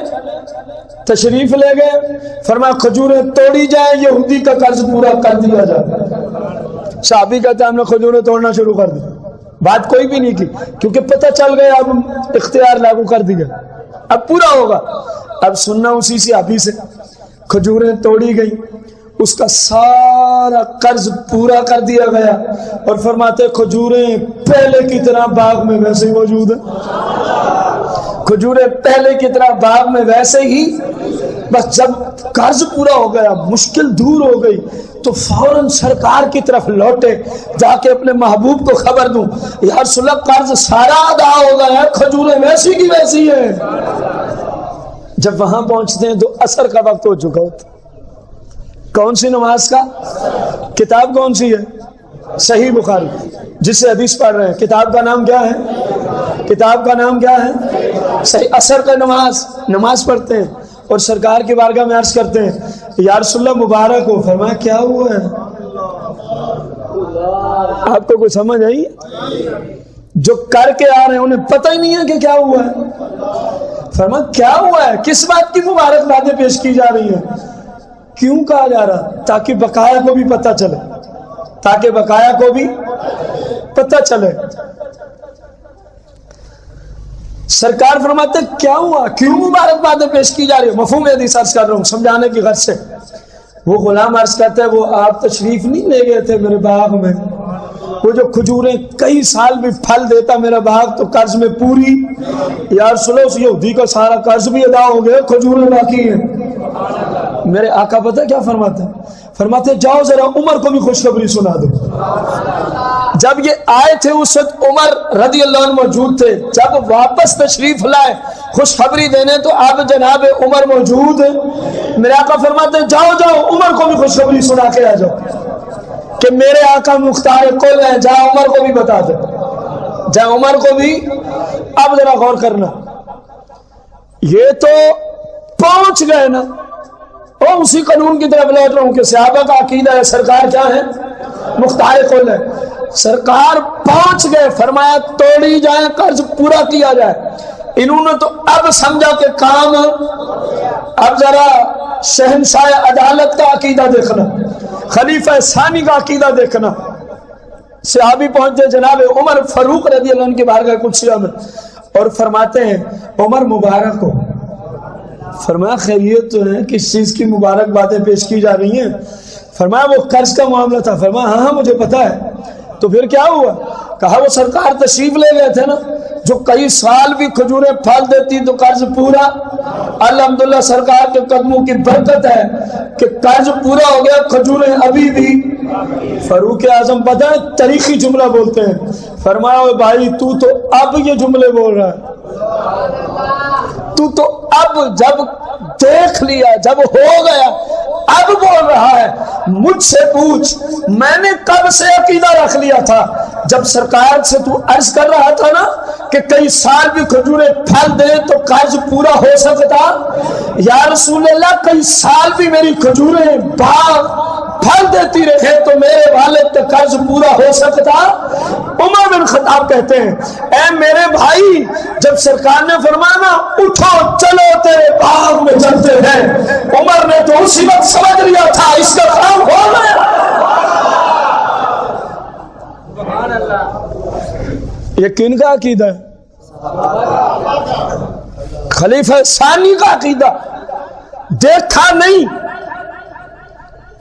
B: تشریف لے گئے، فرمایا کھجوریں توڑی جائیں، یہودی کا قرض پورا کر دیا جائے. صحابی کہتا ہے ہم نے کھجوریں توڑنا شروع کر دی، بات کوئی بھی نہیں کی کیونکہ پتہ چل گیا اب اختیار لاگو کر دیا، اب پورا ہوگا. اب سننا اسی صحابی سے. کھجوریں توڑی گئی، اس کا سارا قرض پورا کر دیا گیا، اور فرماتے کھجوریں پہلے کی طرح باغ میں ویسے ہی موجود ہیں. کھجوریں پہلے کی طرح باغ میں ویسے ہی. بس جب قرض پورا ہو گیا، مشکل دور ہو گئی، تو فوراً سرکار کی طرف لوٹے، جا کے اپنے محبوب کو خبر دوں یا رسول اللہ قرض سارا ادا ہو گیا ہے، کھجوریں ویسی کی ویسی ہیں. جب وہاں پہنچتے ہیں تو عصر کا وقت ہو چکا ہوتا. کون سی نماز کا؟ کتاب کون سی ہے؟ صحیح بخاری، جس سے حدیث پڑھ رہے ہیں. کتاب کا نام کیا ہے؟ کتاب کا نام کیا ہے؟ صحیح. عصر کا نماز پڑھتے ہیں اور سرکار کی بارگاہ میں عرض کرتے ہیں یا رسول اللہ مبارک ہو. فرمایا کیا ہوا ہے؟ آپ کو کوئی سمجھ آئی؟ جو کر کے آ رہے ہیں انہیں پتہ ہی نہیں ہے کہ کیا ہوا ہے. فرمایا کیا ہوا ہے؟ کس بات کی مبارک باتیں پیش کی جا رہی ہیں؟ کیوں کہا جا رہا؟ تاکہ بقایا کو بھی پتہ چلے، تاکہ بقایا کو بھی پتہ چلے. سرکار فرماتے کیا ہوا، کیوں مبارک باتیں پیش کی جا رہی ہے؟ مفہوم حدیث عرض کر رہا ہوں سمجھانے کی غرض سے. وہ غلام عرض کرتا ہے وہ آپ تشریف نہیں لے گئے تھے میرے باغ میں، وہ جو کھجوریں کئی سال بھی پھل دیتا میرا باغ تو قرض میں پوری. یا رسول اللہ اس یہودی کا سارا قرض بھی ادا ہو گیا، کھجوریں باقی ہیں. میرے آقا پتہ کیا فرماتے ہیں؟ فرماتے جاؤ ذرا عمر کو بھی خوشخبری سنا دو. جب یہ آئے تھے اس وقت عمر رضی اللہ عنہ موجود تھے، جب واپس تشریف لائے خوشخبری دینے تو اب جناب عمر موجود. میرے آقا فرماتے ہیں جاؤ عمر کو بھی خوشخبری سنا کے آ جاؤ کہ میرے آقا مختار کل ہیں، جا عمر کو بھی بتا دے، جا عمر کو بھی. اب ذرا غور کرنا، یہ تو پہنچ گئے نا. اور اسی قانون کی طرف لوٹ رہا ہوں کہ صحابہ کا عقیدہ ہے سرکار کیا ہے؟ مختار کل ہے. سرکار پہنچ گئے، فرمایا توڑی جائیں، قرض پورا کیا جائے. انہوں نے تو اب سمجھا کہ کام. اب ذرا شہنشاہ عدالت کا عقیدہ دیکھنا، خلیفہ ثانی کا عقیدہ دیکھنا. صحابی پہنچتے جناب عمر فاروق رضی اللہ عنہ کی بارگاہ قدسیہ میں اور فرماتے ہیں عمر مبارک ہو. فرمایا خیریت تو ہے، کس چیز کی مبارک باتیں پیش کی جا رہی ہیں؟ فرمایا وہ قرض کا معاملہ تھا. فرمایا ہاں مجھے پتا ہے. تو پھر کیا ہوا؟ کہا وہ سرکار تشریف لے گئے تھے نا، جو کئی سال بھی کھجوریں پھل دیتی تو قرض پورا. الحمدللہ سرکار کے قدموں کی برکت ہے کہ قرض پورا ہو گیا، کھجوریں ابھی بھی. فاروق اعظم پتہ ہے تاریخی جملہ بولتے ہیں. فرمایا بھائی تو اب یہ جملے بول رہا ہے، تو اب جب دیکھ لیا، جب ہو گیا اب بول رہا ہے. مجھ سے پوچھ میں نے کب سے عقیدہ رکھ لیا تھا؟ جب سرکار سے تو عرض کر رہا تھا نا کہ کئی سال بھی کھجوریں پھل دیں تو قرض پورا ہو سکتا. یا رسول اللہ کئی سال بھی میری کھجوریں باغ پھل دیتی رہے تو میرے والد کا قرض پورا ہو سکتا. عمر بن خطاب کہتے ہیں اے میرے بھائی، جب سرکار نے فرمایا نا اٹھو چلو تیرے باغ میں چلتے ہیں، عمر نے تو اسی وقت سمجھ لیا تھا اس کا کام ہو گیا. یہ کن کا عقیدہ ہے؟ خلیفہ ثانی کا عقیدہ دیکھا نہیں،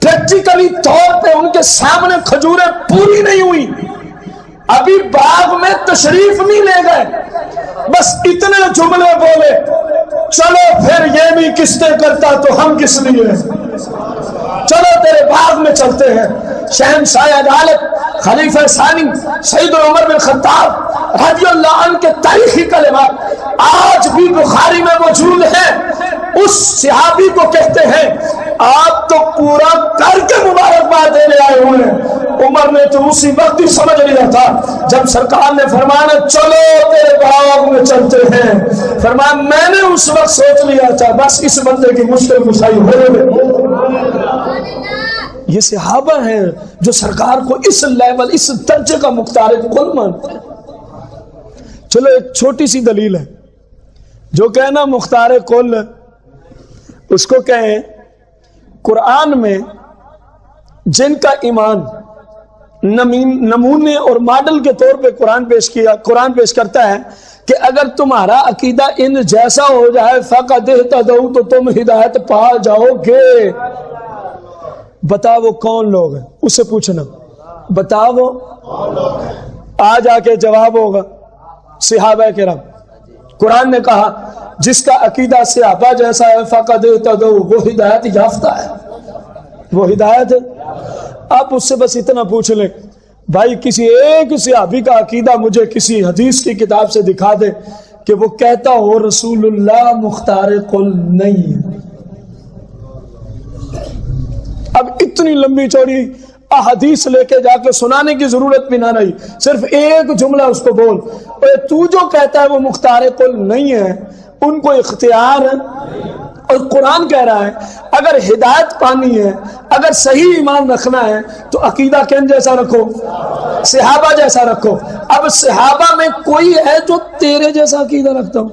B: پریکٹیکلی طور پہ ان کے سامنے کھجوریں پوری نہیں ہوئی، ابھی باغ میں تشریف نہیں لے گئے، بس اتنے جملے بولے چلو پھر یہ بھی قسطیں کرتا تو ہم کس لیے، چلو تیرے باغ میں چلتے ہیں۔ شہنشاہ عدالت خلیفہ ثانی سید عمر بن خطاب رضی اللہ عنہ کے تاریخی کلمات آج بھی بخاری میں موجود ہیں۔ اس صحابی کو کہتے ہیں آپ تو پورا کر کے مبارکباد دینے آئے ہوئے ہیں، عمر نے تو اسی وقت ہی سمجھ لیا تھا جب سرکار نے فرمایا چلو تیرے باغ میں چلتے ہیں، فرمایا میں نے اس وقت سوچ لیا تھا بس اس بندے کی مشکل کشائی ہو گئی۔ یہ صحابہ ہیں جو سرکار کو اس لیول، اس درجے کا مختار کل مانتے ہیں۔ چلو ایک چھوٹی سی دلیل ہے، جو کہنا مختار کل اس کو کہیں قرآن میں جن کا ایمان نمونے اور ماڈل کے طور پہ قرآن پیش کرتا ہے کہ اگر تمہارا عقیدہ ان جیسا ہو جائے فقط اہتدوا تو تم ہدایت پا جاؤ گے۔ بتاؤ وہ کون لوگ ہیں، اس سے پوچھنا، بتاؤ وہ، آ جا کے جواب ہوگا صحابہ کرام۔ قرآن نے کہا جس کا عقیدہ صحابہ جیسا ہے فقط اہتدوا، وہ ہدایت یافتہ ہے، وہ ہدایت۔ آپ اس سے بس اتنا پوچھ لیں بھائی کسی ایک صحابی کا عقیدہ مجھے کسی حدیث کی کتاب سے دکھا دے کہ وہ کہتا ہو رسول اللہ مختار کل نہیں ہے۔ اب اتنی لمبی چوڑی احادیث لے کے جا کے سنانے کی ضرورت بھی نہ رہی، صرف ایک جملہ اس کو بول، تو جو کہتا ہے وہ مختار کل نہیں ہے، ان کو اختیار ہے۔ اور قرآن کہہ رہا ہے اگر ہدایت پانی ہے، اگر صحیح ایمان رکھنا ہے تو عقیدہ کن جیسا رکھو، صحابہ جیسا رکھو۔ اب صحابہ میں کوئی ہے جو تیرے جیسا عقیدہ رکھتا ہوں؟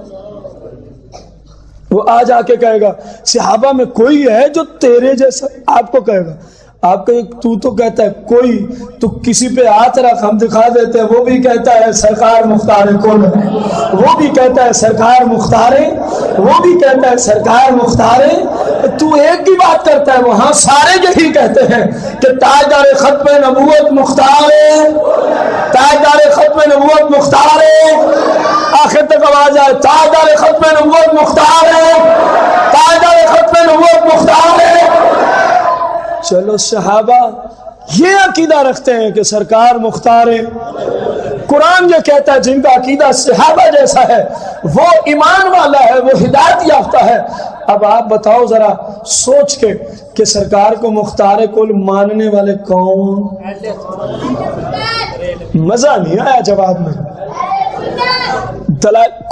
B: وہ آ جا کے کہے گا صحابہ میں کوئی ہے جو تیرے جیسا، آپ کو کہے گا، آپ کو تو کہتا ہے کوئی، تو کسی پہ ہاتھ رکھ ہم دکھا دیتے ہیں، وہ بھی کہتا ہے سرکار مختار کل، وہ بھی کہتا ہے سرکار مختار، وہ بھی کہتا ہے سرکار مختار، تو ایک کی بات کرتا ہے، وہاں سارے یہی کہتے ہیں کہ تاجدار ختم نبوت مختار، تاجدار ختم نبوت مختار، آخر تک آواز آئے تاجدار ختم نبوت مختار ہے، تاجدار ختم نبوت مختار ہے۔ چلو صحابہ یہ عقیدہ رکھتے ہیں کہ سرکار مختار ہے، قرآن یہ کہتا ہے جن کا عقیدہ صحابہ جیسا ہے وہ ایمان والا ہے، وہ ہدایت یافتہ ہے۔ اب آپ بتاؤ ذرا سوچ کے کہ سرکار کو مختار کل ماننے والے کون؟ مزہ نہیں آیا جواب میں؟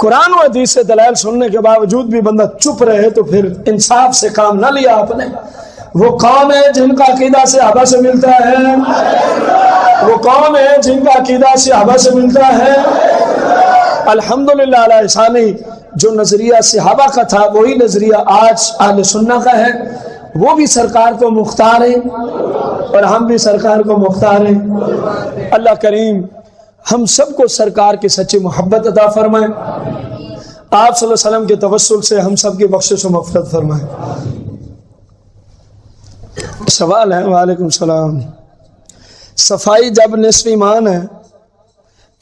B: قرآن و حدیث سے دلائل سننے کے باوجود بھی بندہ چپ رہے تو پھر انصاف سے کام نہ لیا آپ نے۔ وہ کون ہے جن کا عقیدہ صحابہ سے ملتا ہے؟ وہ کون ہے جن کا عقیدہ صحابہ سے ملتا ہے؟ الحمدللہ علی احسانہ، جو نظریہ صحابہ کا تھا وہی نظریہ آج اہل سنہ کا ہے، وہ بھی سرکار کو مختار ہے اور ہم بھی سرکار کو مختار ہیں۔ اللہ کریم ہم سب کو سرکار کی سچی محبت عطا فرمائے، آپ صلی اللہ علیہ وسلم کے توسل سے ہم سب کی بخشش و مغفرت فرمائے۔ سوال ہے، وعلیکم السلام، صفائی جب نصف ایمان ہے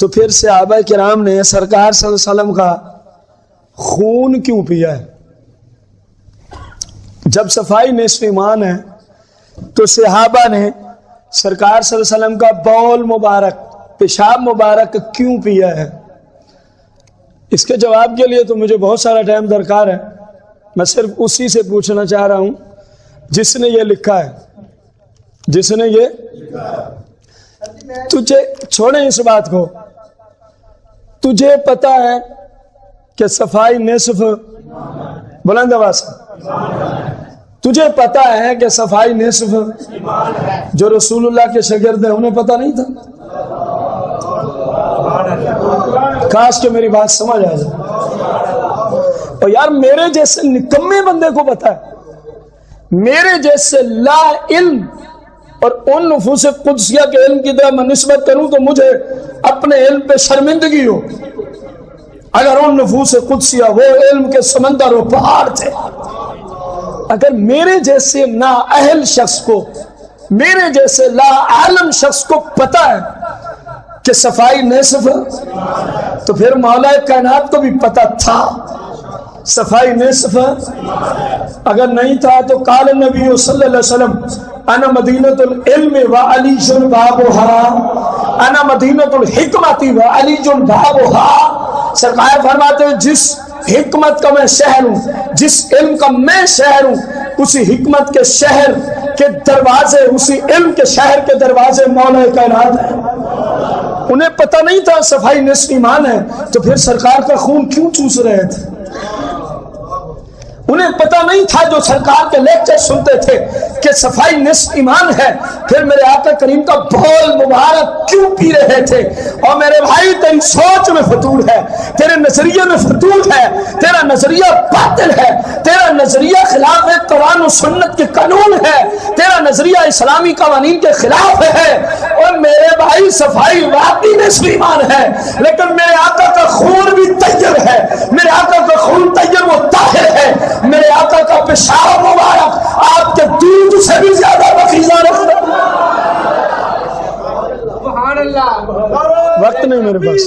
B: تو پھر صحابہ کرام نے سرکار صلی اللہ علیہ وسلم کا خون کیوں پیا ہے؟ جب صفائی نصف ایمان ہے تو صحابہ نے سرکار صلی اللہ علیہ وسلم کا بول مبارک، پیشاب مبارک کیوں پیا ہے؟ اس کے جواب کے لیے تو مجھے بہت سارا ٹائم درکار ہے، میں صرف اسی سے پوچھنا چاہ رہا ہوں جس نے یہ لکھا ہے، جس نے یہ، تجھے چھوڑیں اس بات کو، تجھے پتا ہے کہ صفائی نصف، بلند آواز سے، تجھے پتا ہے کہ صفائی نصف، جو رسول اللہ کے شاگرد ہیں انہیں پتا نہیں تھا؟ کاش کہ میری بات سمجھ آ جائے۔ اور یار میرے جیسے نکمے بندے کو پتا ہے، میرے جیسے لا علم اور ان نفوس قدسیہ کے علم کی طرح میں نسبت کروں تو مجھے اپنے علم پہ شرمندگی ہو۔ اگر ان نفوس قدسیہ وہ علم کے سمندر و پہاڑ تھے، اگر میرے جیسے نااہل شخص کو، میرے جیسے لا عالم شخص کو پتا ہے کہ صفائی نصف ہے، تو پھر مولا کائنات کو بھی پتا تھا صفائی نصف ہے؟ اگر نہیں تھا تو قال نبی صلی اللہ علیہ وسلم انا مدینۃ العلم وعلی بابها، انا مدینۃ الحکمت وعلی بابها۔ سرکار فرماتے ہیں جس حکمت کا میں شہر ہوں، جس علم کا میں شہر ہوں، اسی حکمت کے شہر کے دروازے، اسی علم کے شہر کے دروازے مولا کائنات ہیں۔ انہیں پتہ نہیں تھا صفائی نصف ایمان ہے، تو پھر سرکار کا خون کیوں چوس رہے تھے؟ انہیں پتہ نہیں تھا جو سرکار کے لیکچر سنتے تھے کہ صفائی نصف ایمان ہے، پھر میرے آقا کریم کا بول مبارک کیوں پی رہے تھے؟ اور میرے بھائی تیری سوچ میں فتور ہے، تیرے نظریے میں فتور ہے، تیرا نظریہ باطل ہے، تیرا نظریہ خلاف قرآن و سنت کے قانون ہے، تیرا نظریہ اسلامی قوانین کے خلاف ہے۔ اور میرے بھائی صفائی واقعی نصف ایمان ہے، لیکن میرے آقا کا خون بھی طیب ہے، میرے آقا کا خون طیب و طاہر ہے، میرے آقا کا پیشاب مبارک آپ کے دودھ سے بھی زیادہ پاکیزہ رکھتا ہے۔ وقت نہیں میرے پاس۔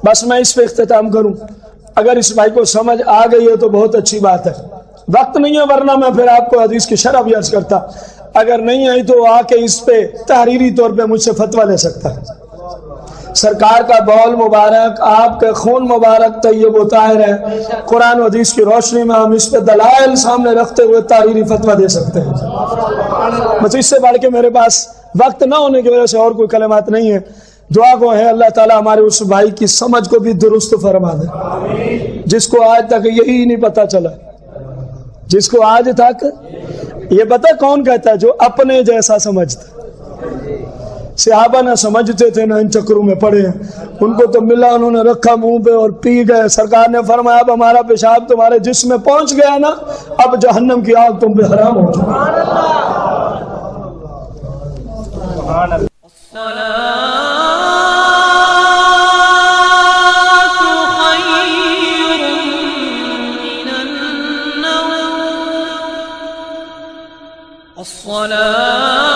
B: بس میں اس پہ اختتام کروں، اگر اس بھائی کو سمجھ آ گئی ہے تو بہت اچھی بات ہے، وقت نہیں ہے ورنہ میں پھر آپ کو حدیث کی شرح بھی عرض کرتا، اگر نہیں آئی تو آ کے اس پہ تحریری طور پہ مجھ سے فتویٰ لے سکتا ہے۔ سرکار کا بول مبارک، آپ کے خون مبارک طیب و طاہر ہے، قرآن و حدیث کی روشنی میں ہم اس پہ دلائل سامنے رکھتے ہوئے تحریری فتویٰ دے سکتے ہیں۔ بس اس سے بڑھ کے میرے پاس وقت نہ ہونے کی وجہ سے اور کوئی کلمات نہیں ہے۔ دعا کو ہے اللہ تعالیٰ ہمارے اس بھائی کی سمجھ کو بھی درست فرما دے، جس کو آج تک یہی نہیں پتا چلا، جس کو آج تک یہ پتا کون کہتا ہے جو اپنے جیسا سمجھتا۔ صحابہ نہ سمجھتے تھے نہ ان چکروں میں پڑے ہیں، ان کو تو ملا، انہوں نے رکھا منہ پہ اور پی گئے۔ سرکار نے فرمایا اب ہمارا پیشاب تمہارے جسم میں پہنچ گیا نا، اب جہنم کی آگ تم پہ حرام ہو جائے۔
C: الصلاة